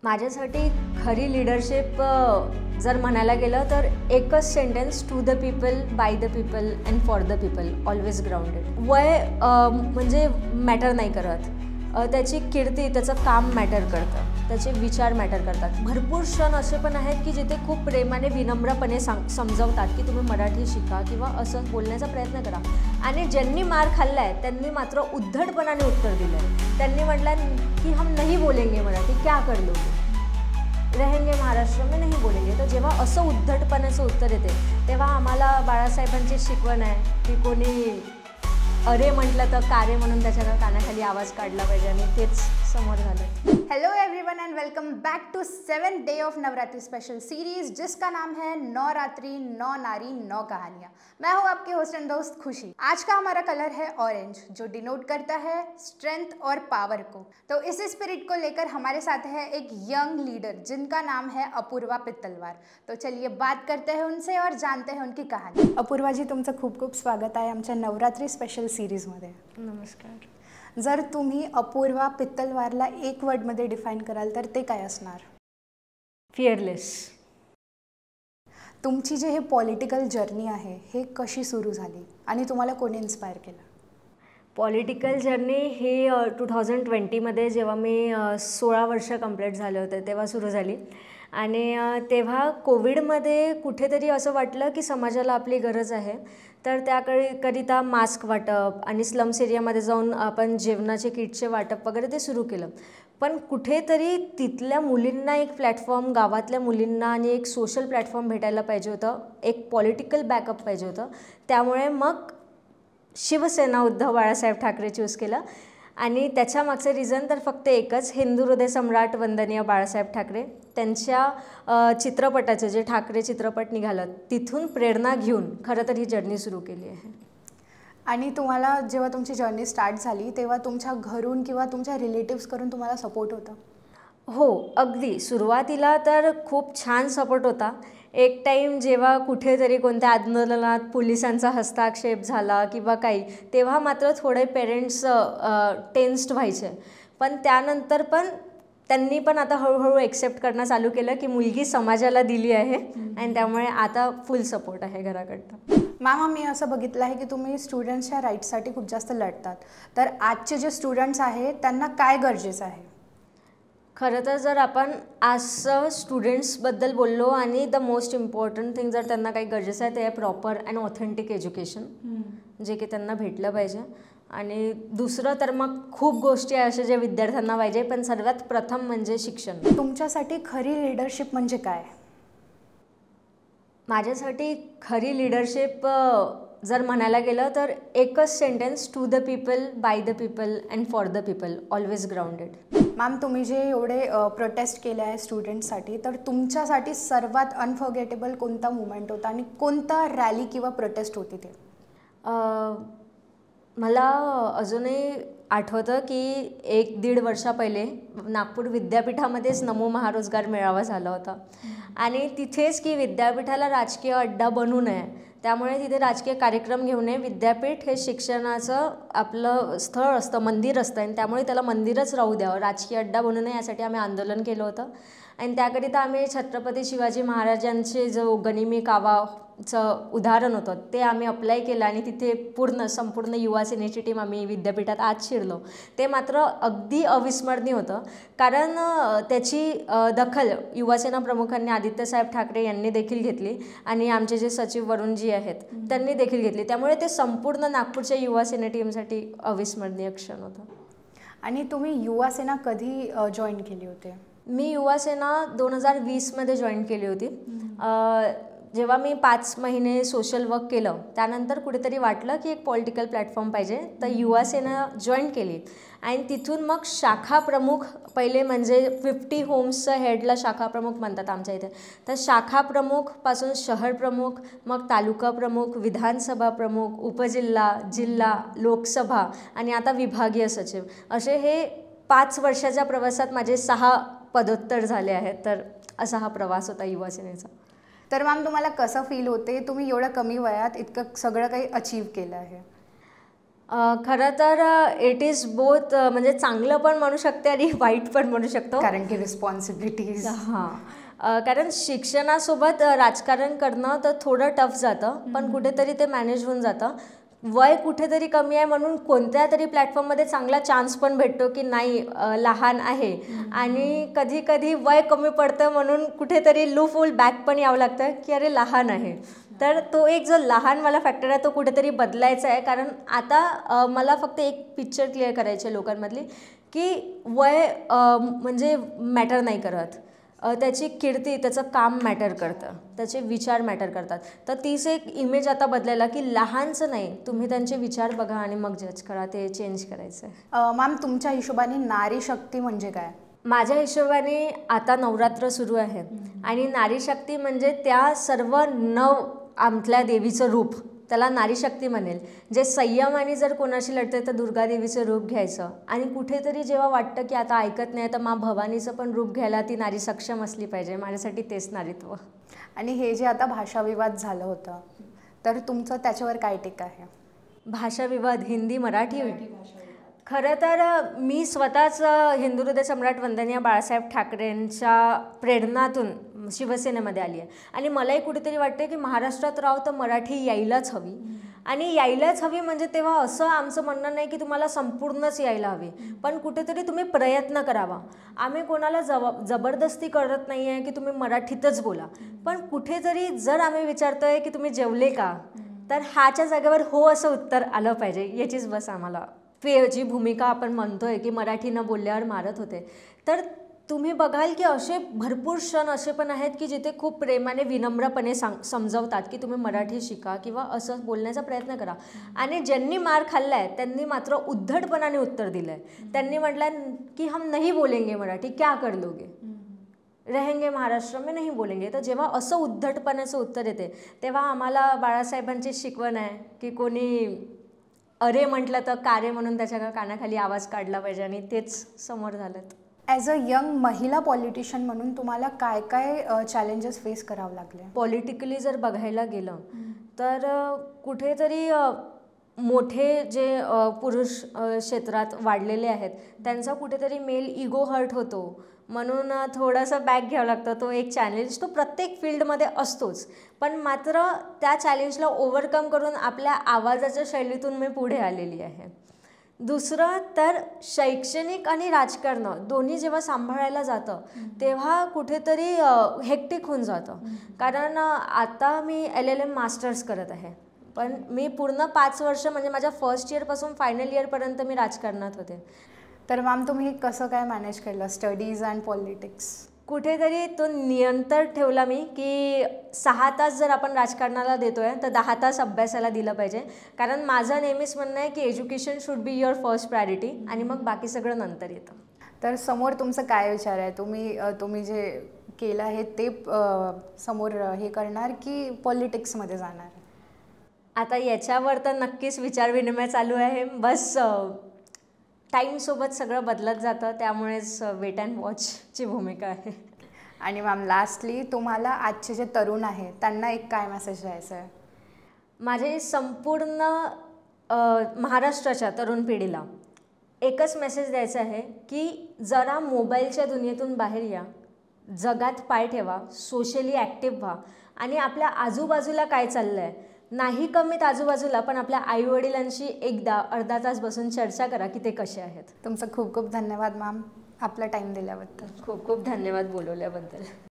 माझ्यासाठी खरी लीडरशिप जर म्हणायला गेलं तर एकच sentence, to the people, by the people and for the people, always grounded. वय म्हणजे मॅटर नाही करत, त्याची कीर्ती, त्याचं काम मॅटर करतं, त्याचे विचार मॅटर करतात. भरपूर क्षण असे पण आहेत की जिथे खूप प्रेमाने, विनम्रपणे समजावतात की तुम्ही मराठी शिका किंवा असं बोलण्याचा प्रयत्न करा. आणि ज्यांनी मार खाल्ला आहे त्यांनी मात्र उद्धटपणाने उत्तर दिलं आहे. त्यांनी म्हटलं की हम नहीं बोलेंगे मराठी, क्या कर लोगे, रहेंगे महाराष्ट्र में, नहीं बोलेंगे. तर जेव्हा असं उद्धटपणाचं उत्तर येते तेव्हा आम्हाला बाळासाहेबांची शिकवण आहे की कोणी अरे म्हटलं तर कारे म्हणून त्याच्या कानाखाली आवाज काढला पाहिजे, आणि तेच समोर झालं. Hello everyone and welcome back to 7th day of Navratri special series जिसका नाम है 9 रात्रि 9 नारी 9 कहानियाँ. मैं हूँ आपके होस्ट एंड दोस्त खुशी. आज का हमारा कलर है ऑरेंज, जो डिनोट करता है स्ट्रेंथ और पावर को. तो इसी स्पिरिट को लेकर हमारे साथ है एक यंग लीडर जिनका नाम है अपूर्वा पित्तलवार. तो चलिए बात करते हैं उनसे और जानते हैं उनकी कहानी. अपूर्वा जी, तुमचं खूप खूप स्वागत आहे आमच्या नवरात्री स्पेशल सीरीजमध्ये. नमस्कार. जर तुम्ही अपूर्वा पित्तलवारला एक वर्डमध्ये डिफाईन कराल तर ते काय असणार? फिअरलेस. तुमची जे हे पॉलिटिकल जर्नी आहे हे कशी सुरू झाली आणि तुम्हाला कोणी इन्स्पायर केलं? पॉलिटिकल जर्नी ही 2020मध्ये जेव्हा मी 16 वर्ष कंप्लीट झाले होते तेव्हा सुरू झाली. आणि तेव्हा कोविडमध्ये कुठेतरी असं वाटलं की समाजाला आपली गरज आहे. तर त्याकरिता मास्क वाटप आणि स्लम्स एरियामध्ये जाऊन आपण जेवणाचे किटचे वाटप वगैरे ते सुरू केलं. पण कुठेतरी तिथल्या मुलींना एक प्लॅटफॉर्म, गावातल्या मुलींना आणि एक सोशल प्लॅटफॉर्म भेटायला पाहिजे होतं, एक पॉलिटिकल बॅकअप पाहिजे होतं. त्यामुळे मग शिवसेना उद्धव बाळासाहेब ठाकरे चूज केलं. आणि त्याच्या मागचं रिझन तर फक्त एकच, हिंदू हृदय सम्राट वंदनीय बाळासाहेब ठाकरे, त्यांच्या चित्रपटाचं जे ठाकरे चित्रपट निघालं तिथून प्रेरणा घेऊन खरं तर ही जर्नी सुरू केली आहे. आणि तुम्हाला जेव्हा तुमची जर्नी स्टार्ट झाली तेव्हा तुमच्या घरून किंवा तुमच्या रिलेटिव्सकडून तुम्हाला सपोर्ट होता? हो, अगदी सुरुवातीला तर खूप छान सपोर्ट होता. एक टाईम जेव्हा कुठेतरी कोणत्या आंदोलनात पोलिसांचा हस्तक्षेप झाला किंवा काही, तेव्हा मात्र थोडे पेरेंट्स टेन्स्ड व्हायचे. पण त्यानंतर पण त्यांनी पण आता हळूहळू एक्सेप्ट करणं चालू केलं की मुलगी समाजाला दिली आहे, आणि त्यामुळे आता फुल सपोर्ट आहे घराकडनं. मॅम, आम्ही असं बघितलं आहे की तुम्ही स्टुडंट्सच्या राईट्ससाठी खूप जास्त लढतात. तर आजचे जे स्टुडंट्स आहेत त्यांना काय गरजेचं आहे? खरं तर जर आपण असं स्टुडंट्सबद्दल बोललो आणि द मोस्ट इम्पॉर्टंट थिंग जर त्यांना काही गरजेचं आहे ते आहे प्रॉपर अँड ऑथेंटिक एज्युकेशन, जे की त्यांना भेटलं पाहिजे. आणि दुसरं तर मग खूप गोष्टी आहे अशा ज्या विद्यार्थ्यांना पाहिजे, पण सर्वात प्रथम म्हणजे शिक्षण. तुमच्यासाठी खरी लीडरशिप म्हणजे काय? माझ्यासाठी खरी लीडरशिप जर म्हणायला गेलं तर एकच sentence, to the people, by the people and for the people, always grounded. Ma'am, तुम्ही जे एवढे प्रोटेस्ट केले आहे स्टुडंट्ससाठी, तर तुमच्यासाठी सर्वात अनफॉर्गेटेबल कोणता मुवमेंट होता आणि कोणता रॅली किंवा प्रोटेस्ट होती ते? मला अजूनही आठवतं की 1-1.5 वर्षा पहिले नागपूर विद्यापीठामध्येच नमो महारोजगार मेळावा झाला होता. आणि तिथेच की विद्यापीठाला राजकीय अड्डा बनू नये, त्यामुळे तिथे राजकीय कार्यक्रम घेऊ नये. विद्यापीठ हे शिक्षणाचं आपलं स्थळ असतं, मंदिर असतं, आणि त्यामुळे त्याला मंदिरच राहू द्यावं, राजकीय अड्डा बनू नये, यासाठी आम्ही आंदोलन केलं होतं. आणि त्याकरिता आम्ही छत्रपती शिवाजी महाराजांचे जो गनिमी कावाचं उदाहरण होतं ते आम्ही अप्लाय केलं, आणि तिथे संपूर्ण युवा सेनेची टीम आम्ही विद्यापीठात आत शिरलो. ते मात्र अगदी अविस्मरणीय होतं, कारण त्याची दखल युवासेना प्रमुखांनी आदित्यसाहेब ठाकरे यांनी देखील घेतली, आणि आमचे जे सचिव वरुणजी आहेत त्यांनी देखील घेतली. त्यामुळे ते संपूर्ण नागपूरच्या युवा सेना टीमसाठी अविस्मरणीय क्षण होता. आणि तुम्ही युवासेना कधी जॉईन केली होती? मी युवासेना 2020मध्ये जॉईन केली होती. जेव्हा मी 5 महिने सोशल वर्क केलं त्यानंतर कुठेतरी वाटलं की एक पॉलिटिकल प्लॅटफॉर्म पाहिजे, तर युवासेना जॉईन केली. आणि तिथून मग शाखा प्रमुख, पहिले म्हणजे 50 होम्सचं हेडला शाखा प्रमुख म्हणतात आमच्या इथे, तर शाखा प्रमुखपासून शहर प्रमुख, मग तालुका प्रमुख, विधानसभा प्रमुख, उपजिल्हा, जिल्हा, लोकसभा, आणि आता विभागीय सचिव, असे हे 5 वर्षाच्या प्रवासात माझे 6 पदोत्तर झाले आहेत. तर असा हा प्रवास होता युवासेनेचा. तर मॅम, तुम्हाला कसं फील होते तुम्ही एवढ्या कमी वयात इतकं सगळं काही अचीव केलं आहे? खरं तर इट इज बोथ, म्हणजे चांगलं पण म्हणू शकते आणि वाईट पण म्हणू शकतो. कारण की रिस्पॉन्सिबिलिटीज. हां, कारण शिक्षणासोबत राजकारण करणं तर थोडं टफ जातं, पण कुठेतरी ते मॅनेज होऊन जातं. वय कुठेतरी कमी आहे म्हणून कोणत्या तरी प्लॅटफॉर्ममध्ये चांगला चान्स पण भेटतो की नाही लहान आहे, आणि कधी कधी वय कमी पडतं म्हणून कुठेतरी लूफुल बॅक पण यावं लागतं की अरे लहान आहे. तर तो एक जो लहानवाला फॅक्टर आहे तो कुठेतरी बदलायचा आहे. कारण आता मला फक्त एक पिक्चर क्लिअर करायची आहे लोकांमधली, की वय म्हणजे मॅटर नाही करत. त्याची कीर्ती, त्याचं काम मॅटर करतं, त्याचे विचार मॅटर करतात. तर तीच एक इमेज आता बदलायला की लहानचं नाही, तुम्ही त्यांचे विचार बघा आणि मग जज करा, ते चेंज करायचं आहे. मॅम, तुमच्या हिशोबाने नारी शक्ती म्हणजे काय? माझ्या हिशोबाने आता नवरात्र सुरू आहे आणि नारी शक्ती म्हणजे त्या सर्व 9 आमतल्या देवीचं रूप, त्याला नारी शक्ती म्हणेल. जे संयमाने जर कोणाशी लढते तर दुर्गा देवीचं रूप घ्यायचं, आणि कुठेतरी जेव्हा वाटतं की आता ऐकत नाही तर मा भवानीचं पण रूप घ्यायला ती नारी सक्षम असली पाहिजे. माझ्यासाठी तेच नारीत्व. आणि हे जे आता भाषाविवाद झालं होतं, तर तुमचं त्याच्यावर काय टीका आहे? भाषाविवाद हिंदी मराठी? खरं तर मी स्वतःच हिंदू हृदय सम्राट वंदनीय बाळासाहेब ठाकरेंच्या प्रेरणातून शिवसेनेमध्ये आली आहे, आणि मलाही कुठेतरी वाटते की महाराष्ट्रात राव तर मराठी यायलाच हवी. आणि यायलाच हवी म्हणजे तेव्हा असं आमचं म्हणणं नाही की तुम्हाला संपूर्णच यायला हवी, पण कुठेतरी तुम्ही प्रयत्न करावा. आम्ही कोणाला जबरदस्ती करत नाही आहे की तुम्ही मराठीतच बोला, पण कुठेतरी जर आम्ही विचारतोय की तुम्ही जेवले का, तर हाच्या जागेवर हो असं उत्तर आलं पाहिजे. याचीच बस आम्हाला जी भूमिका आपण म्हणतोय की मराठी न बोलल्यावर मारत होते, तर तुम्ही बघाल की असे भरपूर क्षण असे पण आहेत की जिथे खूप प्रेमाने विनम्रपणे समजवतात की तुम्ही मराठी शिका किंवा असं बोलण्याचा प्रयत्न करा. आणि ज्यांनी मार खाल्ला आहे त्यांनी मात्र उद्धटपणाने उत्तर दिलं आहे. त्यांनी म्हटलं की हम नहीं बोलेंगे मराठी, क्या कर लोगे, रहेंगे महाराष्ट्र में नहीं बोलेंगे. तर जेव्हा असं उद्धटपणाचं उत्तर येते तेव्हा आम्हाला बाळासाहेबांची शिकवण आहे की कोणी अरे म्हटलं तर कारे म्हणून त्याच्या कानाखाली आवाज काढला पाहिजे, आणि तेच समोर झालं. ॲज अ यंग महिला पॉलिटिशियन म्हणून तुम्हाला काय काय चॅलेंजेस फेस करावं लागले? पॉलिटिकली जर बघायला गेलं तर कुठेतरी मोठे जे पुरुष क्षेत्रात वाढलेले आहेत त्यांचा कुठेतरी मेल इगो हर्ट होतो, म्हणून थोडंसं बॅक घ्यावं लागतं. तो एक चॅलेंज तो प्रत्येक फील्डमध्ये असतोच, पण मात्र त्या चॅलेंजला ओव्हरकम करून आपल्या आवाजाच्या शैलीतून मी पुढे आलेली आहे. दुसरं तर शैक्षणिक आणि राजकारण दोन्ही जेव्हा सांभाळायला जातं तेव्हा कुठेतरी हेक्टिक होऊन जातं. कारण आता मी LLM मास्टर्स करत आहे, पण मी पूर्ण 5 वर्ष म्हणजे माझ्या फर्स्ट इयरपासून फायनल इयरपर्यंत मी राजकारणात होते. तर मॅम, तुम्ही कसं काय मॅनेज केलं स्टडीज अँड पॉलिटिक्स? कुठेतरी तो नियंत्रण ठेवला मी की 6 तास जर आपण राजकारणाला देतोय तर 10 तास अभ्यासाला दिलं पाहिजे. कारण माझं नेहमीच म्हणणं आहे की education should be your first priority, आणि मग बाकी सगळं नंतर येतं. तर समोर तुमचं काय विचार आहे? तुम्ही जे केलं आहे ते समोर हे करणार की पॉलिटिक्समध्ये जाणार? आता याच्यावर तर नक्कीच विचारविनिमय चालू आहे. बस टाईमसोबत सगळं बदलत जातं, त्यामुळेच वेट अँड वॉचची भूमिका आहे. आणि मॅम, लास्टली तुम्हाला आजचे जे तरुण आहेत त्यांना एक काय मेसेज द्यायचं आहे? माझे संपूर्ण महाराष्ट्राच्या तरुण पिढीला एकच मेसेज द्यायचा आहे की जरा मोबाईलच्या दुनियेतून बाहेर या, जगात पाय ठेवा, सोशली ॲक्टिव्ह व्हा, आणि आपल्या आजूबाजूला काय चाललं आहे नाही कमीत आजूबाजूला पण आपल्या आईवडिलांशी एकदा अर्धा तास बसून चर्चा करा की ते कसे आहेत. तुमचं खूप खूप धन्यवाद मॅम, आपला टाईम दिल्याबद्दल. खूप खूप धन्यवाद बोलवल्याबद्दल.